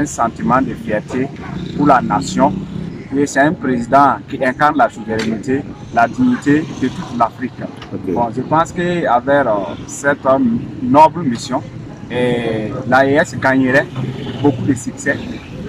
sentiment de fierté pour la nation. Et c'est un président qui incarne la souveraineté, la dignité de toute l'Afrique. Okay. Bon, je pense qu'avec cette noble mission, l'AES gagnerait beaucoup de succès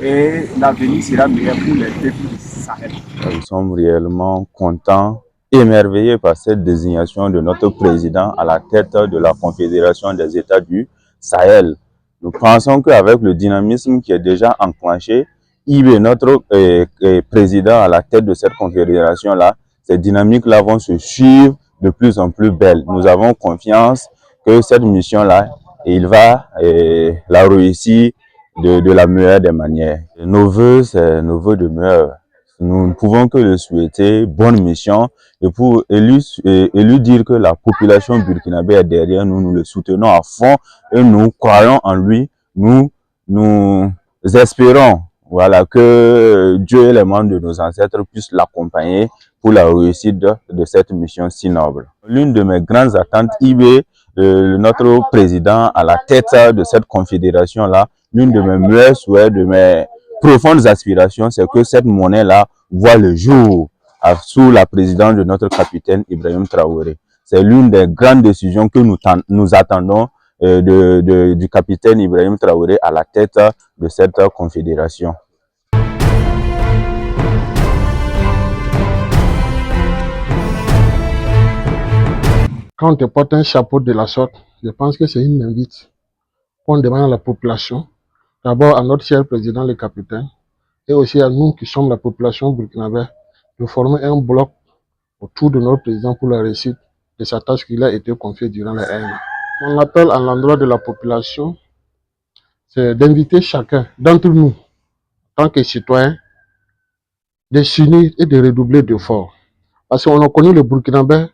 et l'avenir sera meilleur pour les peuples du Sahel. Nous sommes réellement contents, émerveillés par cette désignation de notre président à la tête de la Confédération des États du Sahel. Nous pensons qu'avec le dynamisme qui est déjà enclenché, IB, notre président à la tête de cette confédération-là, ces dynamiques-là vont se suivre de plus en plus belles. Nous avons confiance que cette mission-là, il va la réussir de la meilleure des manières. Nos voeux, c'est nos voeux de meilleur. Nous ne pouvons que le souhaiter, bonne mission, et lui dire que la population burkinabé est derrière nous, nous le soutenons à fond et nous croyons en lui, nous espérons voilà, que Dieu et les membres de nos ancêtres puissent l'accompagner pour la réussite de cette mission si noble. L'une de mes grandes attentes, IB, notre président à la tête de cette confédération-là, l'une de mes meilleurs souhaits, de mes profondes aspirations, c'est que cette monnaie-là voit le jour sous la présidence de notre capitaine Ibrahim Traoré. C'est l'une des grandes décisions que nous attendons du capitaine Ibrahim Traoré à la tête de cette confédération. Quand on te porte un chapeau de la sorte, je pense que c'est une invite. On demande à la population, d'abord à notre cher président, le capitaine, et aussi à nous qui sommes la population burkinabé, de former un bloc autour de notre président pour la réussite de sa tâche qui a été confiée durant les années. Mon appel à l'endroit de la population, c'est d'inviter chacun d'entre nous, en tant que citoyens, de s'unir et de redoubler d'efforts. Parce qu'on a connu le Burkinabé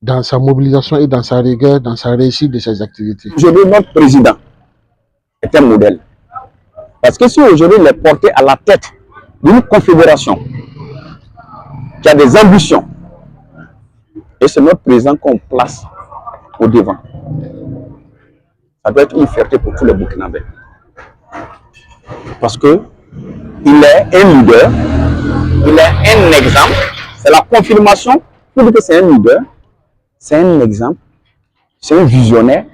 dans sa mobilisation et dans sa rigueur, dans sa réussite de ses activités. Aujourd'hui, notre président est un modèle. Parce que si aujourd'hui il est porté à la tête d'une confédération qui a des ambitions, et c'est notre président qu'on place au devant, ça doit être une fierté pour tous les Burkinabés. Parce que il est un leader, il est un exemple, c'est la confirmation pour dire que c'est un leader, c'est un exemple, c'est un visionnaire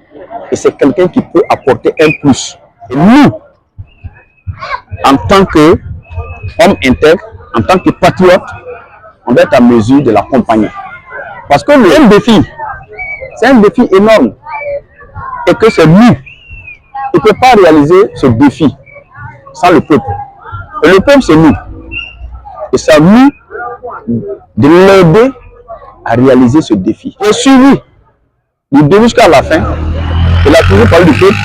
et c'est quelqu'un qui peut apporter un plus. Et nous, en tant qu'homme intègre, en tant que patriote, on doit être à mesure de l'accompagner. Parce que c'est un défi énorme. Et que c'est lui, il ne peut pas réaliser ce défi sans le peuple. Et le peuple, c'est nous. Et c'est à nous de l'aider à réaliser ce défi. Et suivi, du début jusqu'à la fin, il a toujours parlé du peuple,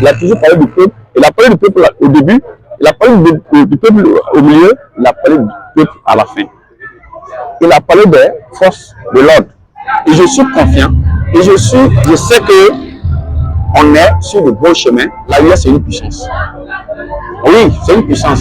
il a toujours parlé du peuple, il a parlé du peuple au début, il a parlé du peuple au milieu, il a parlé du peuple à la fin. Il a parlé des forces de l'ordre. Et je suis confiant, et je sais que on est sur le bon chemin. La UE, c'est une puissance. Oui, c'est une puissance.